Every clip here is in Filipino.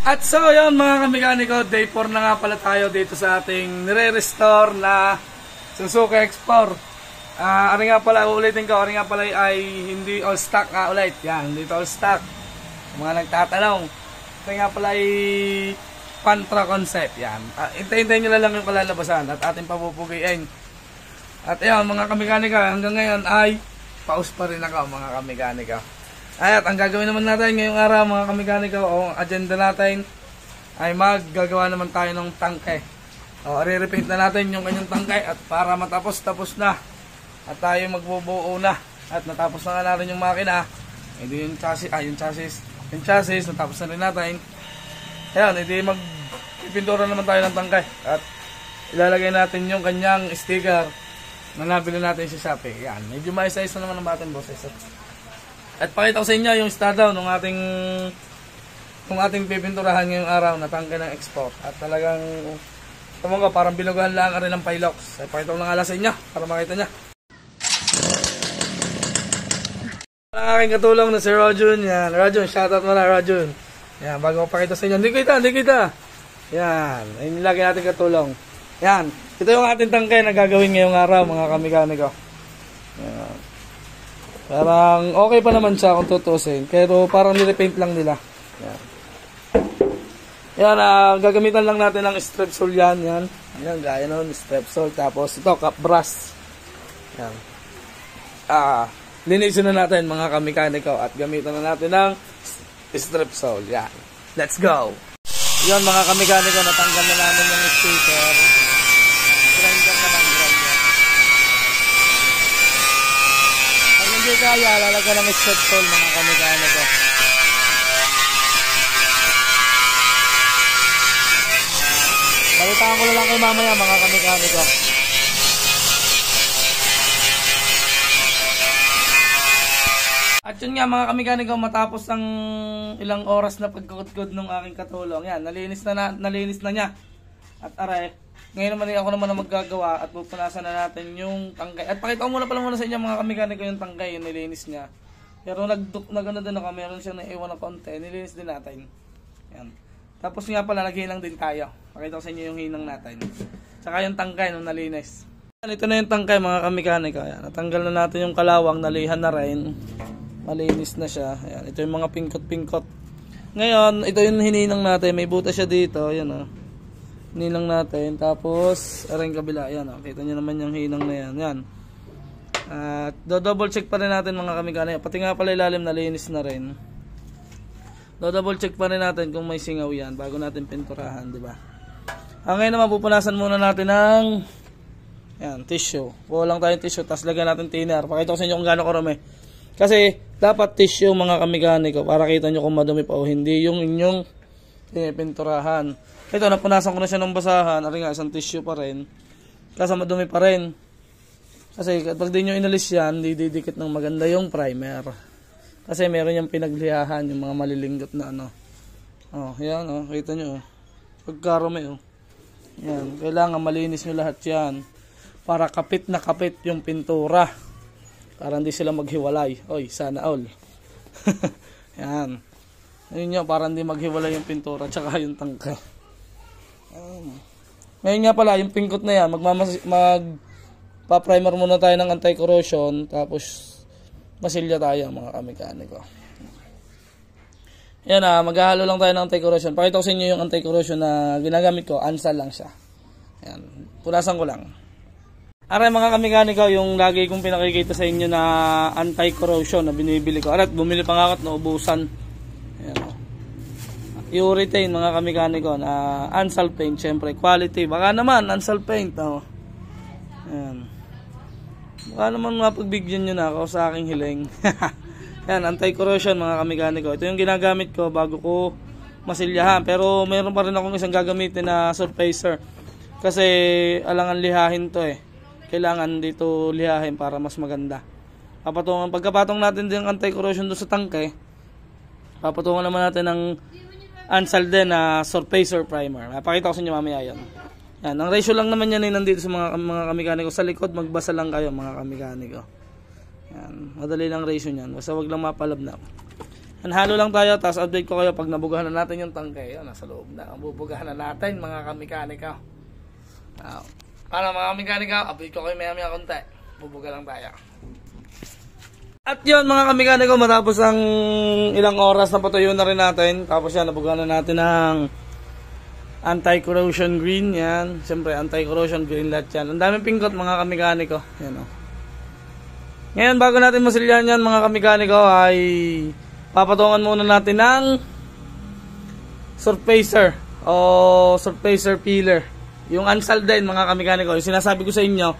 At so yun mga kamekaniko, day 4 na nga pala tayo dito sa ating nire-restore na Suzuki X4. Ari nga pala, uulitin ko, ari nga pala ay hindi all stock nga ulit. Yan, dito all stock. Mga nagtatanong, ari nga pala ay Pantra concept. Yan, hintayin nyo lang yung kalalabasan at ating papupugiin. At ayan mga kamekanika, hanggang ngayon ay paus pa rin ako mga kamekanika. At ang gagawin naman natin ngayong araw mga kamekanika, o agenda natin ay maggagawa naman tayo ng tangke. O re-repaint na natin yung kanyang tangke at para matapos-tapos na at tayo magbubuo na at natapos na nga natin yung makina. Hindi yung chassis, yung chassis natapos na rin natin. Ayan, hindi magpipintura naman tayo ng tangke at ilalagay natin yung kanyang sticker na nabili natin sa Shopee. Yan, medyo maayos-ayos na naman ang batin boss. At pakita ko sa inyo yung estado ng ating pipinturahan ngayong araw na tangke ng export. At talagang tama ko, parang binugahan lang ka rin ng Pilox. Ay pakita ko na nga sa inyo para makita nyo. Ang aking katulong na si Rajun. Yan, Rajun, shoutout mo na Rajun. Yan, bago ko pakita sa inyo. Hindi kita. Yan, ayun lagi natin katulong. Yan, ito yung ating tangke na gagawin ngayong araw mga kamekaniko. Yan. Parang okay pa naman siya kung tutusin, pero parang nirepaint lang nila. Yan. Yan, gagamitan lang natin ng Strepsol yan. Yan, gaya nun, Strepsol. Tapos ito, cap brass. Yan. Linisin na natin mga kamekaniko at gamitan na natin ng Strepsol. Yan. Let's go! Yan mga kamekaniko, natanggal na namin yung sticker. Grinder naman, grinder. Pag hindi kaya, lalagyan ng Strepsol mga kamekaniko. Balitaan ko na lang kay mamaya mga kamekaniko. At yun nga mga kamekaniko, matapos ang ilang oras na pagkukod ng aking katulong, yan, nalinis na niya. At aray, ngayon naman ako naman na maggagawa at pupunasan na natin yung tangkay. At pakita ko muna sa inyo mga kamekaniko yung tangkay, yung nilinis niya. Pero nagano din ako, meron siyang naiwan na konti, nilinis din natin. Yan. Tapos nga pala, naghinang din tayo. Pakita ko sa inyo yung hinang natin. Tsaka yung tangkay nung nalinis. Ito na yung tangkay mga kamekaniko. Yan, natanggal na natin yung kalawang, nalihan na rin. Malinis na siya. Ayan, ito yung mga pingkot-pingkot. Ngayon, ito yung hininang natin. May butas siya dito. Ayan o. Hininang natin. Tapos, aring kabila. Ayan o. Kita nyo naman yung hinang na yan. Ayan. At, double check pa rin natin mga kamekano. Pati nga pala ilalim nalinis na rin. Double check pa rin natin kung may singaw yan bago natin pinturahan. Diba? Ngayon naman, pupunasan muna natin ng ayan, tissue. Kuha lang tayong tissue. Tapos, lagyan natin thinner. Pakita ko sa inyo kung gaano karami. Kasi dapat tissue mga kamekaniko para kita nyo kung madumi pa o hindi yung inyong pinturahan. Ito, napunasan ko na siya ng basahan. Ari nga, isang tissue pa rin. Kasi madumi pa rin. Kasi kapag di nyo inalis yan, didikit ng maganda yung primer. Kasi meron yung pinaglihahan, yung mga malilinggot na ano. Oh, yan oh, kita nyo oh. Pagkarumi oh. Yan, kailangan malinis nyo lahat yan. Para kapit na kapit yung pintura. Para hindi sila maghiwalay. Oy, sana all. Yan. Ayun nyo, para hindi maghiwalay yung pintura tsaka yung tangke. Ngayon nga pala, yung pingkot na yan, magpa-primer muna tayo ng anti-corrosion. Tapos, masilya tayo mga kamekaniko. Yan maghahalo lang tayo ng anti-corrosion. Pakita ko sa inyo yung anti-corrosion na ginagamit ko. Ansal lang siya. Yan. Punasan ko lang. Aray mga kamekaniko, yung lagi kong pinakikita sa inyo na anti-corrosion na binibili ko. Arat, bumili pa nga ako at naubusan. Ayan. Urethane mga kamekaniko na Ansal paint, syempre quality. Baka naman Ansal paint. Oh. Ayan. Baka naman mapagbigyan nyo na ako sa aking hiling. Ayan, anti-corrosion mga kamekaniko. Ito yung ginagamit ko bago ko masilyahan. Pero mayroon pa rin akong isang gagamitin na surfacer. Kasi alangan lihahin to eh. Kailangan dito lihahin para mas maganda. Pagkapatong natin din ang anti-corrosion doon sa tangke, papatungan naman natin ng Ansal din na surfacer primer. Pakita ko sa inyo mamaya yan. Yan, ang ratio lang naman yan ay nandito sa mga kamekaniko. Sa likod, magbasa lang kayo mga kamekaniko. Yan, madali lang ratio niyan. Basta wag lang mapalabnap. Halo lang tayo, tapos update ko kayo pag nabugahan na natin yung tangke. Yun, nasa loob na. Bubugahan na natin mga kamikanika. Para mga kamikanika, update ko kayo maya konti. Bubuga lang tayo. At yun mga kamikanika, matapos ang ilang oras na patuyo na rin natin. Tapos yan, nabugahan na natin ng anti-corrosion green. Yan, siyempre anti-corrosion green lahat yan. Ang daming pingkot mga kamikaniko. Yan o. Ngayon bago natin masilyahan yan mga kamikaniko ay papatungan muna natin ng surfacer o surfacer peeler. Yung unsal din mga kamikaniko. Yung sinasabi ko sa inyo.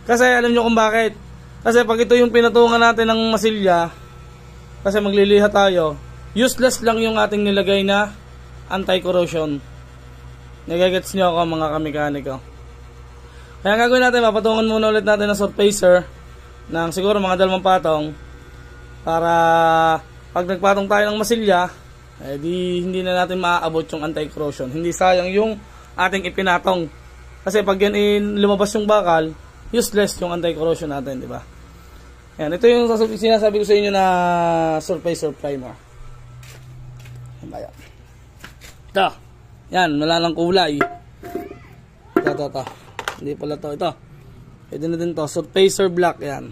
Kasi alam nyo kung bakit. Kasi pag ito yung pinatungan natin ng masilya, kasi magliliha tayo, useless lang yung ating nilagay na anti-corrosion. Nagagets nyo ako mga kamikaniko. Kaya gagawin natin, papatungan muna ulit natin ng surfacer ng siguro mga 2 patong para pag nagpatong tayo ng masilya hindi na natin maaabot yung anti-corrosion, hindi sayang yung ating ipinatong kasi pag yan lumabas yung bakal useless yung anti-corrosion natin, di ba? Yan, ito yung sinasabi ko sa inyo na surfacer primer. Ito, yan, wala lang kulay. Ito hindi pala ito. Pwede na din to, surfacer black yan.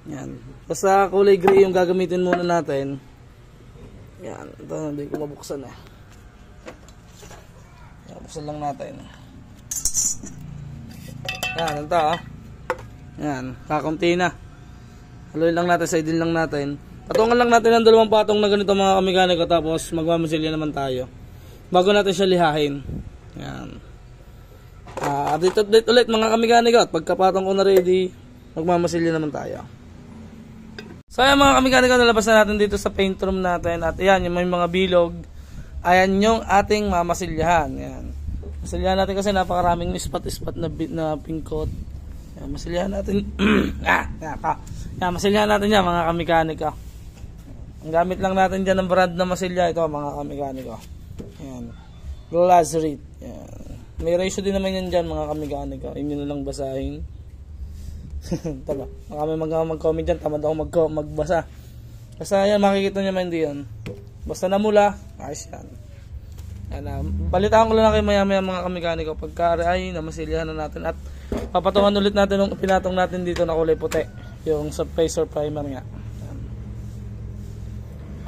Yan. Basta kulay gray yung gagamitin muna natin. Yan, ito hindi ko mabuksan eh. Yan, buksan lang natin. Yan, ito ah. Yan, kakunti na. Haluin lang natin, side lang natin. Patungan lang natin ng 2 patong na ganito mga kamikaniko tapos magmamasilya naman tayo. Bago natin siya lihahin. Yan. Update ulit mga kamikaniko at pagkapatong ko na ready magmamasilya naman tayo. So ayan mga kamikaniko, nalabas na natin dito sa paint room natin at ayan yung may mga bilog, ayan yung ating mamasilyahan. Ayan. Masilyahan natin kasi napakaraming spot na pink coat. Ayan, masilyahan natin masilyahan natin yan mga kamikaniko. Ang gamit lang natin dyan ng brand na masilya ito mga kamikaniko. Ayan, Glazerite. Ayan. May ratio din naman yan dyan mga kamikaniko. Inyo na lang basahin. Tama. Baka may mag-comment dyan. Tamad ako magbasa. Basta yan makikita nyo man hindi yan. Basta namula. Ayos yan. Balitaan ko lang kayo maya mga kamikaniko. Pagka ay namasilyahan na natin. At papatungan ulit natin yung pinatong natin dito na kulay puti. Yung surfacer primer nga.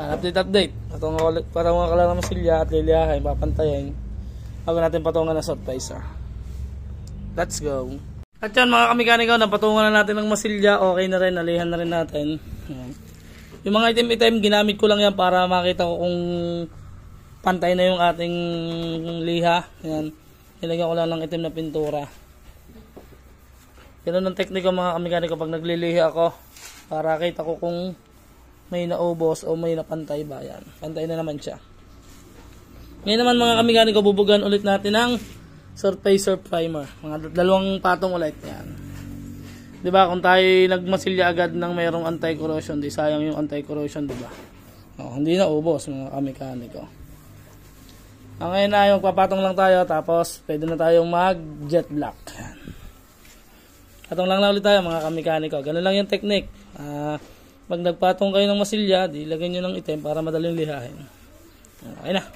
Update. Patungan ko lang ng masilya at liliyahin. Papantayin. Bago natin patungan na surfacer. Let's go. At yan mga kamikaniko, napatungan na natin ng masilya. Okay na rin, nalihan na rin natin. Yan. Yung mga item ginamit ko lang yan para makita ko kung pantay na yung ating liha. Yan. Nilagyan ko lang ng itim na pintura. Ganun ang tekniko mga kamikaniko pag naglilihi ako. Para kita ko kung may naubos o may napantay ba. Yan. Pantay na naman siya. Ngayon naman mga kamikaniko, bubugan ulit natin ng surfacer primer. Mga 2 patong ulit. Yan. Diba kung tayo nagmasilya agad ng mayroong anti-corrosion, di sayang yung anti-corrosion, diba? Hindi na ubos mga kamikaniko. Ngayon na yung papatong lang tayo, tapos pwede na tayong mag jet black. Yan. Patong lang na ulit tayo mga kamikaniko. Ganun lang yung technique. Pag nagpatong kayo ng masilya, di lagyan nyo ng item para madaling lihahin. Okay na.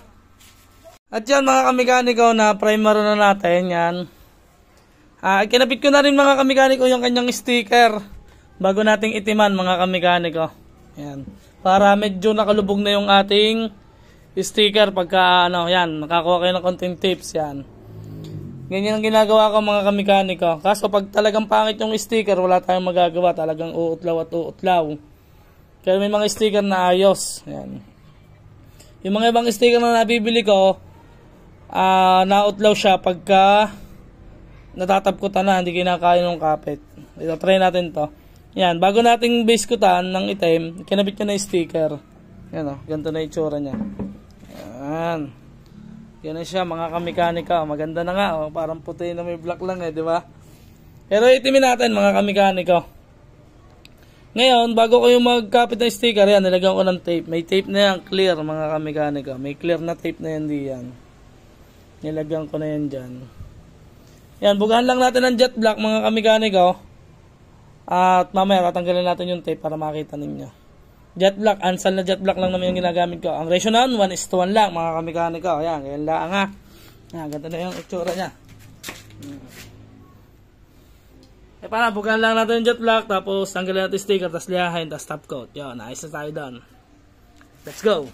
At yan mga kamikaniko, na primer na natin yan. Kinapit ko na rin mga kamikaniko yung kanyang sticker bago nating itiman mga kamikaniko. Yan. Para medyo nakalubog na yung ating sticker pagka yan, nakakuha kayo ng konting tips yan. Ganyan ang ginagawa ko mga kamikaniko. Kaso pag talagang pangit yung sticker, wala tayong magagawa, talagang uutlaw at uutlaw. Pero may mga sticker na ayos. Yan. Yung mga ibang sticker na nabibili ko, nautlaw siya pagka natatabkutan na, hindi kinakaya ng kapit. Ito, try natin to. Yan, bago nating base kutan ng item, kinabit ko na yung sticker. Yan o, ganito na itsura niya. Yan. Yan na siya mga kamikanika. Maganda na nga, parang puti na may black lang di ba? Pero itimin natin mga kamikaniko. Ngayon, bago ko yung magkapit ng sticker, yan, nilagyan ko ng tape. May tape na yan, clear mga kamikaniko. May clear na tape na yan, di yan. Nilagyan ko na yan dyan. Yan, bugahan lang natin ng jet black mga kamikaniko. At mamaya tatanggalin natin yung tape para makita ninyo. jet black, Ansal na jet black lang naman yung ginagamit ko. Ang ratio noon, 1:1 lang mga kamekaniko. Ayan, ganyan lang ha. Ayan, ganito na yung itsura niya. Eh para, bugan lang natin yung jet black, tapos tanggalin natin sticker, tapos liyahin, tapos top coat. Yun, ayos na tayo doon. Let's go!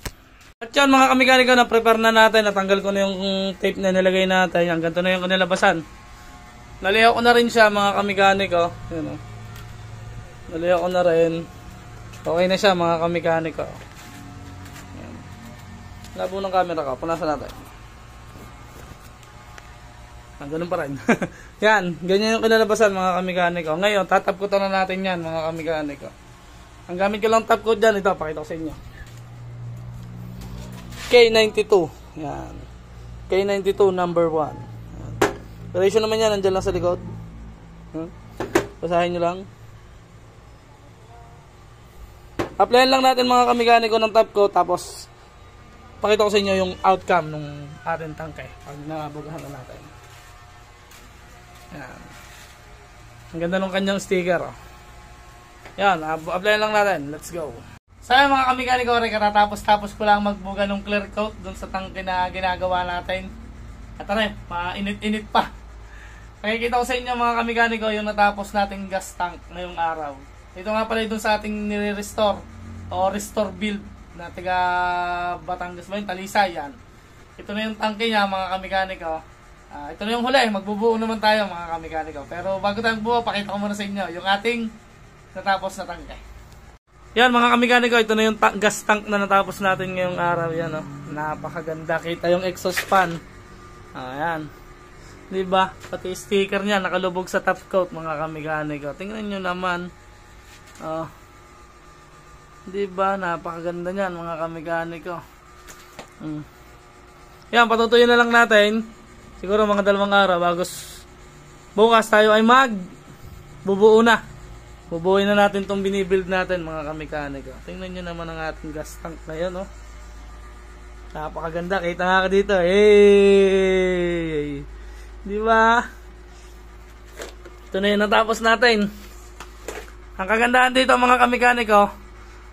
At yun mga kamekaniko, na-prepare na natin, natanggal ko na yung tape na nilagay natin. Yan, ganito na yung kanilabasan. Nalihaw ko na rin siya mga kamekaniko. Yun o. Nalihaw ko na rin. Okay na siya mga kamekaniko. Yan. Labo ng camera ko, punasan natin. Ganun pa rin. Yan, ganyan yung kinalabasan mga kamekaniko. Ngayon, tatap ko na natin yan mga kamekaniko. Ang gamit ko lang top coat dyan, ito, pakita ko sa inyo. K92. Yan. K92 number 1. Yan. Ratio naman yan, nandyan lang sa likod. Basahin nyo lang. Applyan lang natin mga kamekaniko ng top coat, tapos pakita ko sa inyo yung outcome ng ating tangke pag nabugahan na natin. Yan. Ang ganda ng kanyang sticker. Oh. Yan, applyan lang natin. Let's go. So yun mga kamekaniko, katatapos ko lang magbuga ng clear coat dun sa tangke na ginagawa natin. At mainit-init pa. Nakikita ko sa inyo mga kamekaniko yung natapos nating gas tank ngayong araw. Ito nga pala dun sa ating nire-restore o restore build na taga Batangas ba yun, Talisay yan. Ito na yung tangke niya mga kamekaniko. Ito na yung huli, magbubuo naman tayo mga kamekaniko. Pero bago tayo magbuo, pakita ko muna sa inyo yung ating natapos na tangke. Yan mga kamekaniko, ito na yung gas tank na natapos natin ngayong araw. Yan, oh. Napakaganda. Kita yung exhaust fan. Ayan. Diba? Pati sticker niya nakalubog sa top coat mga kamekaniko. Tingnan nyo naman. Diba? Napakaganda niyan mga kamekaniko. Yan, patutuyin na lang natin. Siguro mga 2 araw bago bukas tayo ay bubuo na. Bubuoy na natin itong binibuild natin mga kamekaniko. Tingnan nyo naman ang ating gas tank na yun, oh. Napakaganda. Kita nga ka dito. Hey! Di ba? Ito na yung natapos natin. Ang kagandahan dito mga kamekaniko,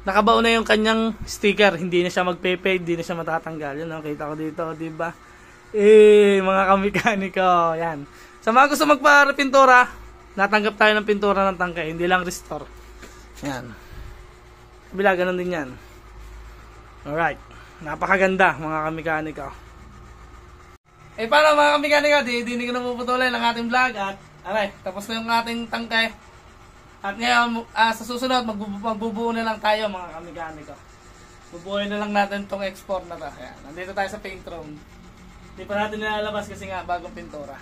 nakabaon na yung kanyang sticker. Hindi na siya magpe-fade, hindi na siya matatanggal. Yun, oh. Kita ko dito, di ba? Mga kamekaniko. Yan. Sa mga gusto magpa-pintura, natanggap tayo ng pintura ng tangke, hindi lang restore. Yan. Kabila, ganun din yan. Alright. Napakaganda, mga kamekaniko. Paano mga kamekaniko? Di ko na puputulin ang ating vlog. At, tapos na yung ating tangke. At ngayon, sa susunod, magbubuo na lang tayo, mga kamekaniko. Bubuoy na lang natin itong export na to. Ayan. Nandito tayo sa paint room. Hindi pa natin nilalabas kasi nga bagong pintura.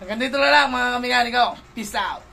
Hanggang dito na lang mga kamekaniko. Peace out!